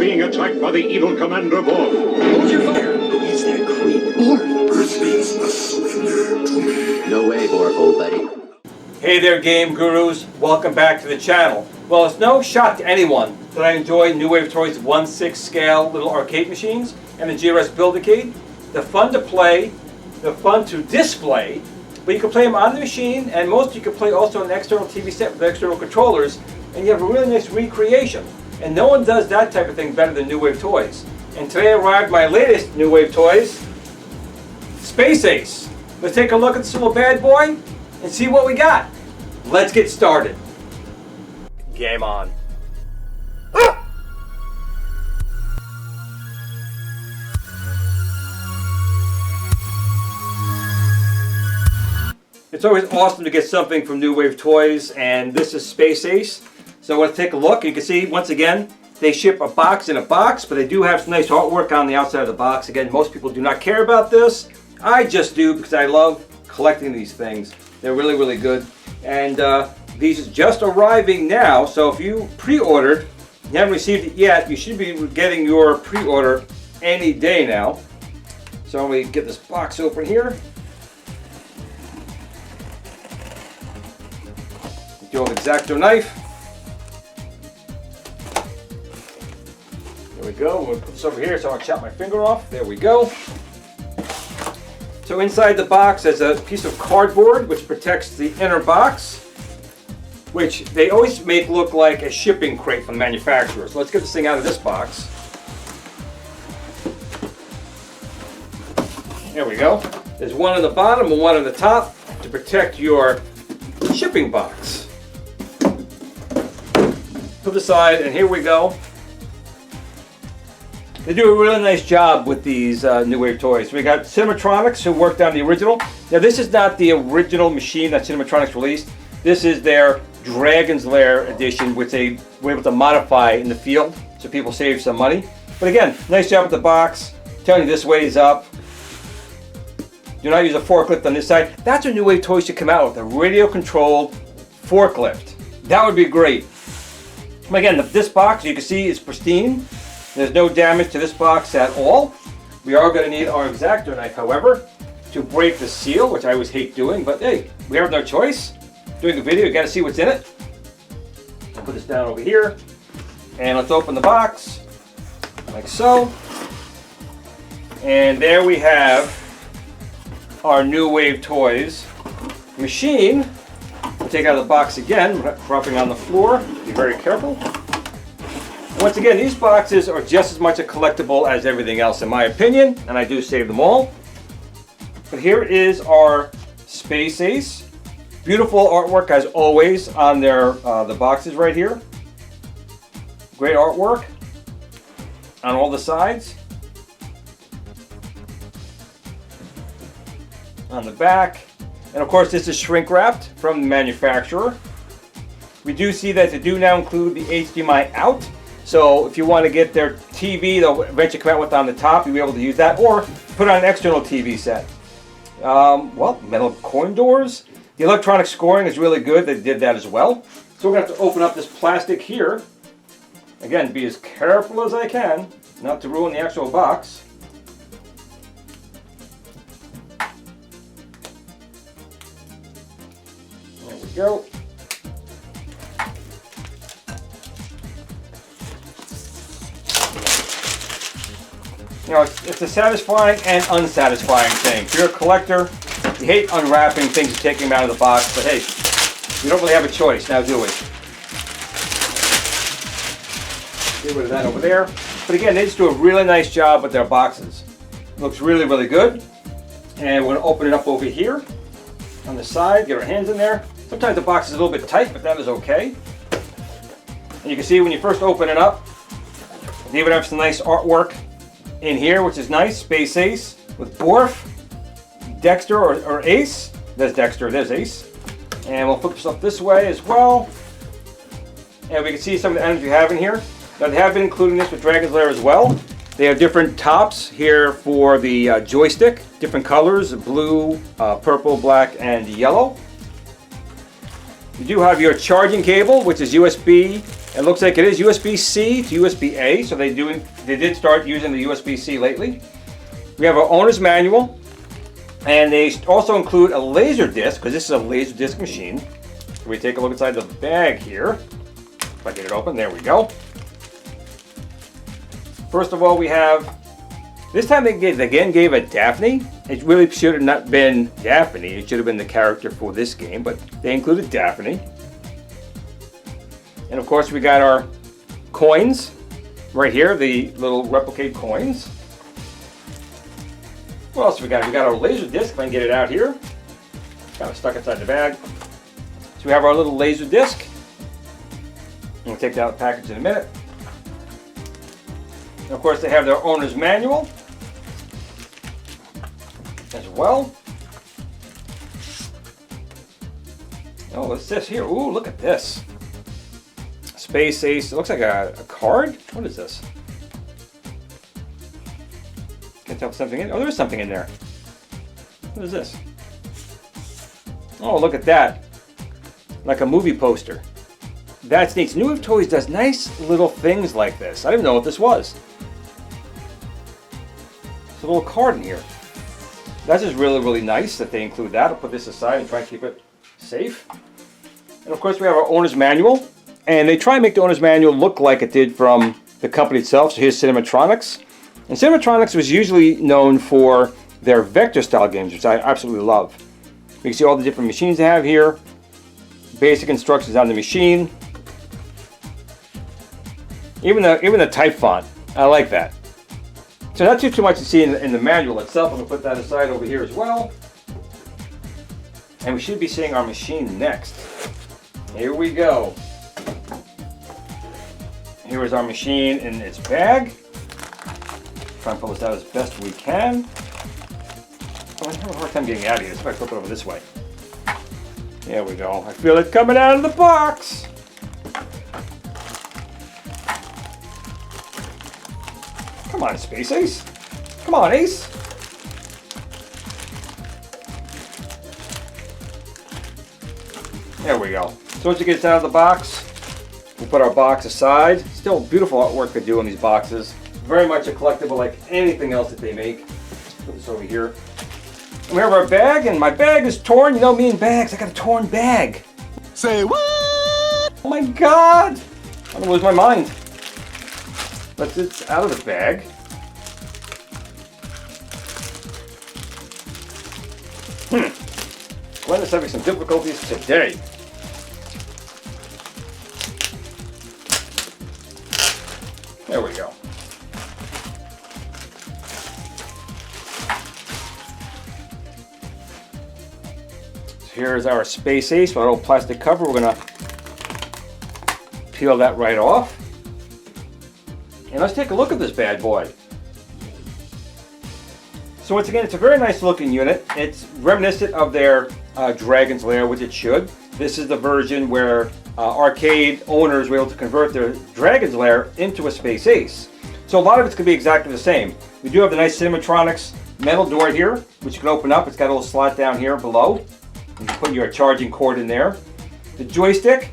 being attacked by the evil Commander Borf. Hold your fire. Who is that creep? Borf. Earthlings must surrender to me. No way, Borf, old buddy. Hey there, game gurus. Welcome back to the channel. Well, it's no shock to anyone that I enjoy New Wave Toys 1/6 scale little arcade machines and the GRS Build-A-Cade. They're fun to play, they're fun to display, but you can play them on the machine, and most you can play also on an external TV set with external controllers, and you have a really nice recreation. And no one does that type of thing better than New Wave Toys. And today arrived my latest New Wave Toys, Space Ace. Let's take a look at this little bad boy and see what we got. Let's get started. Game on. It's always awesome to get something from New Wave Toys, and this is Space Ace. So let's take a look. You can see, once again, they ship a box in a box, but they do have some nice artwork on the outside of the box. Again, most people do not care about this. I just do because I love collecting these things. They're really, really good. And these are just arriving now, so if you pre-ordered, you haven't received it yet, you should be getting your pre-order any day now. So let me get this box open here. The old X-Acto knife. There we go. We'll put this over here so I don't chop my finger off. There we go. So inside the box is a piece of cardboard which protects the inner box, which they always make look like a shipping crate from the manufacturer. So let's get this thing out of this box. There we go. There's one on the bottom and one on the top to protect your shipping box. Put it aside, and here we go. They do a really nice job with these New Wave Toys. We got Cinematronics, who worked on the original. Now this is not the original machine that Cinematronics released. This is their Dragons Lair edition, which they were able to modify in the field, so people save some money. But again, nice job with the box. Telling you this weighs up. Do not use a forklift on this side. That's what New Wave Toys should come out with, a radio-controlled forklift. That would be great. Again, this box, you can see, is pristine. There's no damage to this box at all. We are going to need our X-Acto knife, however, to break the seal, which I always hate doing, but hey, we have no choice. Doing a video, you got to see what's in it. I'll put this down over here, and let's open the box, like so. And there we have our New Wave Toys machine. We'll take out of the box again, dropping on the floor. Be very careful. Once again, these boxes are just as much a collectible as everything else, in my opinion, and I do save them all. But here is our Space Ace. Beautiful artwork, as always, on their the boxes right here. Great artwork on all the sides. On the back. And of course, this is shrink wrapped from the manufacturer. We do see that they do now include the HDMI out. So if you want to get their TV, they'll eventually come out with on the top, you'll be able to use that, or put on an external TV set. Well, metal coin doors. The electronic scoring is really good. They did that as well. So we're going to have to open up this plastic here. Again, be as careful as I can, not to ruin the actual box. There we go. You know, it's a satisfying and unsatisfying thing. If you're a collector, you hate unwrapping things and taking them out of the box, but hey, you don't really have a choice, now do we? Get rid of that over there. But again, they just do a really nice job with their boxes. It looks really, really good. And we're going to open it up over here on the side, get our hands in there. Sometimes the box is a little bit tight, but that is okay. And you can see when you first open it up, they even have some nice artwork in here, which is nice. Space Ace with Borf, Dexter or Ace. There's Dexter, there's Ace. And we'll flip this up this way as well. And we can see some of the items we have in here. Now they have been including this with Dragons Lair as well. They have different tops here for the joystick, different colors, blue, purple, black, and yellow. You do have your charging cable, which is USB It looks like it is USB-C to USB-A, so they did start using the USB-C lately. We have our owner's manual, and they also include a laser disc, because this is a laser disc machine. So we take a look inside the bag here. If I get it open, there we go. First of all, we have, this time they again gave a Daphne. It really should have not been Daphne. It should have been the character for this game, but they included Daphne. And of course we got our coins right here, the little replicate coins. What else we got? We got our laser disc, if I can get it out here. Kind of stuck inside the bag. So we have our little laser disc. We'll take that out of the package in a minute. And of course they have their owner's manual as well. Oh, what's this here? Ooh, look at this. Space Ace. It looks like a card. What is this? Can't tell if something in. Oh, there is something in there. What is this? Oh, look at that. Like a movie poster. That's neat. New Wave Toys does nice little things like this. I didn't know what this was. There's a little card in here. That's just really, really nice that they include that. I'll put this aside and try and keep it safe. And of course we have our owner's manual. And they try and make the owner's manual look like it did from the company itself. So here's Cinematronics. And Cinematronics was usually known for their vector style games, which I absolutely love. You can see all the different machines they have here. Basic instructions on the machine. Even the type font. I like that. So not too much to see in the manual itself. I'm going to put that aside over here as well. And we should be seeing our machine next. Here we go. Here is our machine in its bag. Try and pull this out as best we can. Oh, I have a hard time getting out of here, so if I flip it over this way. There we go. I feel it coming out of the box. Come on, Space Ace. Come on, Ace. There we go. So once it gets out of the box, we'll put our box aside. Still beautiful artwork they do on these boxes. Very much a collectible like anything else that they make. Put this over here. And we have our bag, and my bag is torn. You know me and bags, I got a torn bag. Say what? Oh my God! I'm gonna lose my mind. But it's out of the bag. Glenn is having some difficulties today. There we go. So here's our Space Ace, my little plastic cover. We're gonna peel that right off. And let's take a look at this bad boy. So once again, it's a very nice looking unit. It's reminiscent of their Dragons Lair, which it should. This is the version where arcade owners were able to convert their Dragons Lair into a Space Ace. So a lot of it's going to be exactly the same. We do have the nice Cinematronics metal door here, which you can open up. It's got a little slot down here below. You can put your charging cord in there. The joystick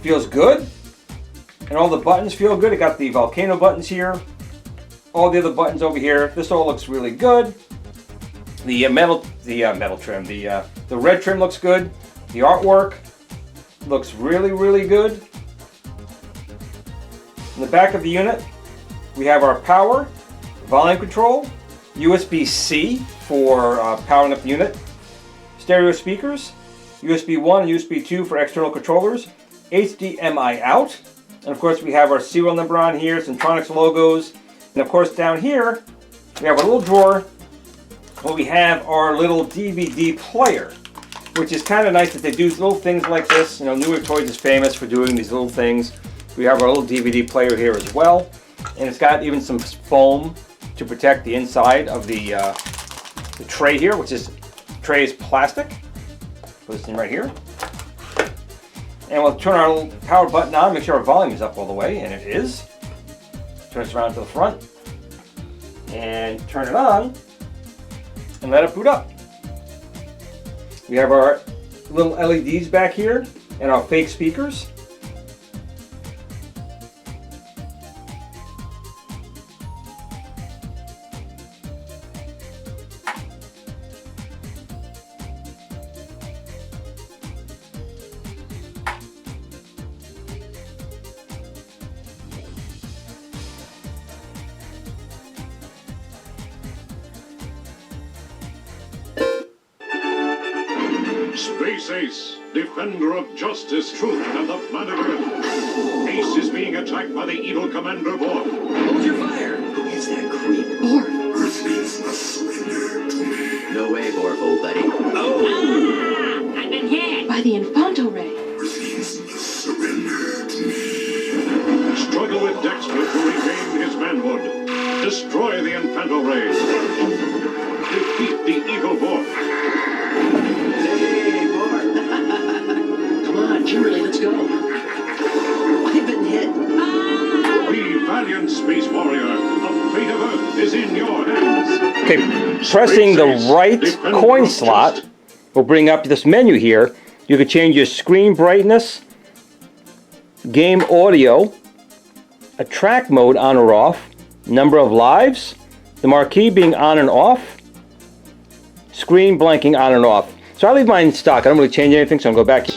feels good. And all the buttons feel good. It got the volcano buttons here. All the other buttons over here. This all looks really good. The metal trim, the red trim looks good. The artwork looks really, really good. In the back of the unit, we have our power, volume control, USB-C for powering up the unit, stereo speakers, USB 1 and USB 2 for external controllers, HDMI out, and of course we have our serial number on here, Centronics logos, and of course down here we have a little drawer where we have our little DVD player, which is kind of nice that they do little things like this. You know, New Wave Toys is famous for doing these little things. We have our little DVD player here as well, and it's got even some foam to protect the inside of the tray here, which is tray is plastic. Put this in right here, and we'll turn our little power button on, make sure our volume is up all the way, and it is. Turn this around to the front, and turn it on, and let it boot up. We have our little LEDs back here, and our fake speakers. Space Ace, defender of justice, truth, and the planet Earth. Ace is being attacked by the evil Commander Borg. Hold your fire! Who is that creep? Borg. Earth means nothing to me. No way, Borg, old buddy. Ah, I've been hit by the Infanto Ray. Earth means surrender to me. Struggle with Dexter to regain his manhood. Destroy the Infanto Ray. Defeat the evil Borg. Hey, Borg! Come on, Kimberly, let's go. I've been hit. Be valiant, Space Warrior. The fate of Earth is in your hands. Okay, pressing the right coin slot will bring up this menu here. You can change your screen brightness, game audio, attack mode on or off, number of lives, the marquee being on and off, screen blanking on and off. So I leave mine in stock. I don't really change anything, so I'm going to go back.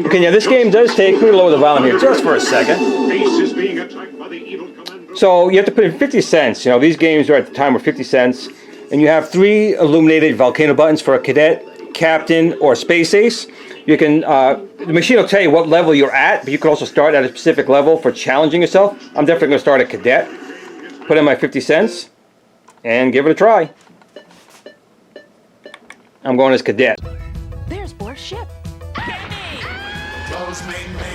Okay, yeah, this game does take, let me lower the volume here just for a second. Ace is being attacked by the evil Commander. So you have to put in 50 cents. You know, these games are at the time were 50 cents. And you have 3 illuminated volcano buttons for a cadet, captain, or space ace. You can, the machine will tell you what level you're at, but you can also start at a specific level for challenging yourself. I'm definitely going to start at cadet. Put in my 50 cents and give it a try. I'm going as cadet. There's Borg's ship. Close main main.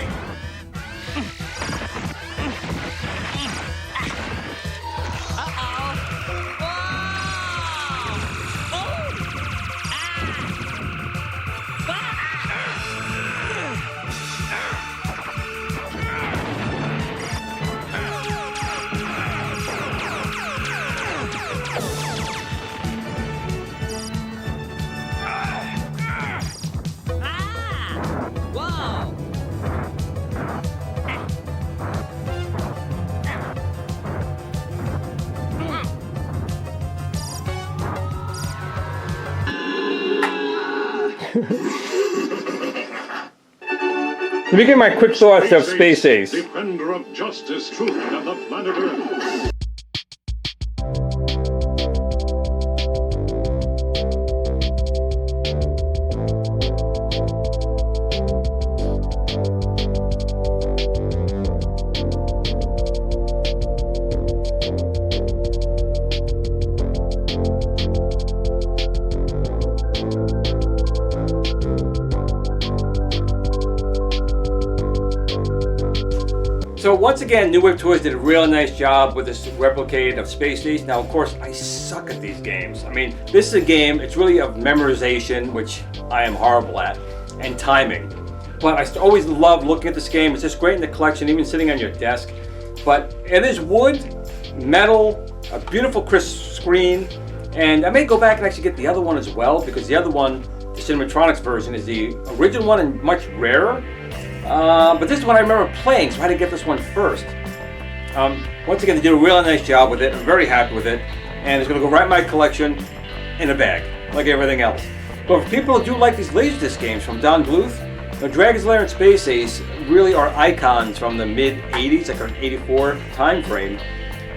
Let me give my quick thoughts of Space Ace. Defender of justice, truth, and the planet Earth. So once again, New Wave Toys did a real nice job with this Replicade of Space Ace. Now, of course, I suck at these games. I mean, this is a game, it's really of memorization, which I am horrible at, and timing. But I always love looking at this game. It's just great in the collection, even sitting on your desk. But it is wood, metal, a beautiful crisp screen, and I may go back and actually get the other one as well, because the other one, the Cinematronics version, is the original one and much rarer. But this is what I remember playing, so I had to get this one first. Once again, they did a really nice job with it. I'm very happy with it. And it's going to go right in my collection in a bag, like everything else. But for people who do like these Laserdisc games from Don Bluth, the Dragons Lair and Space Ace really are icons from the mid-'80s, like an '84 time frame.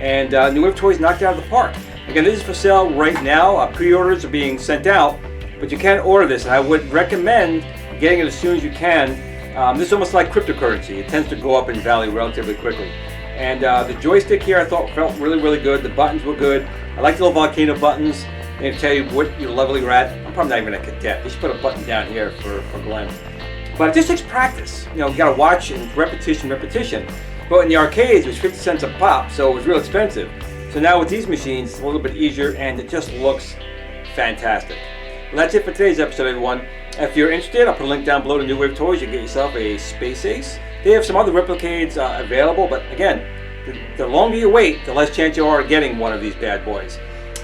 And New Wave Toys knocked it out of the park. Again, this is for sale right now. Pre-orders are being sent out, but you can order this. And I would recommend getting it as soon as you can. This is almost like cryptocurrency. It tends to go up in value relatively quickly. And the joystick here I thought felt really, really good. The buttons were good. I like the little volcano buttons. They tell you what your level you're at. I'm probably not even a cadet. They should put a button down here for Glenn. But it just takes practice. You know, you gotta watch and repetition. But in the arcades, it was 50 cents a pop, so it was real expensive. So now with these machines, it's a little bit easier and it just looks fantastic. Well, that's it for today's episode, everyone. If you're interested, I'll put a link down below to New Wave Toys. You can get yourself a Space Ace. They have some other Replicades available, but again, the longer you wait, the less chance you are of getting one of these bad boys.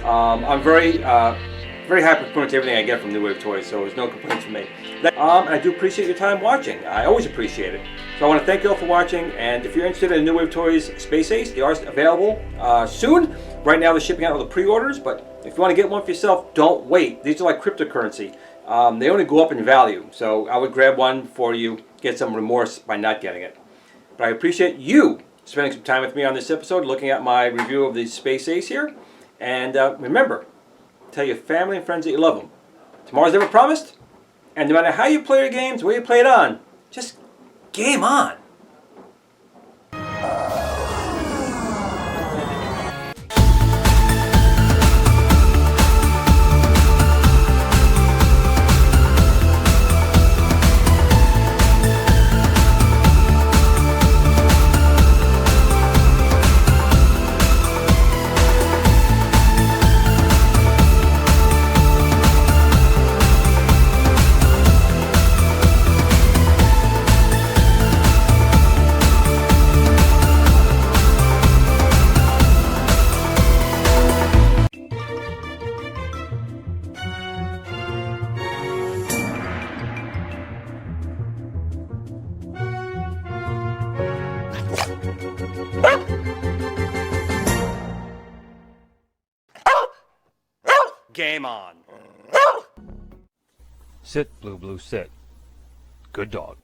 I'm very happy with everything I get from New Wave Toys, so there's no complaints from me. And I do appreciate your time watching. I always appreciate it. So I want to thank you all for watching, and if you're interested in New Wave Toys Space Ace, they are available soon. Right now they're shipping out all the pre-orders, but if you want to get one for yourself, don't wait. These are like cryptocurrency. They only go up in value, so I would grab one for you, get some remorse by not getting it. But I appreciate you spending some time with me on this episode, looking at my review of the Space Ace here. And remember, tell your family and friends that you love them. Tomorrow's never promised, And no matter how you play your games, where you play it on, just game on. Game on. Sit, Blue Blue, sit. Good dog.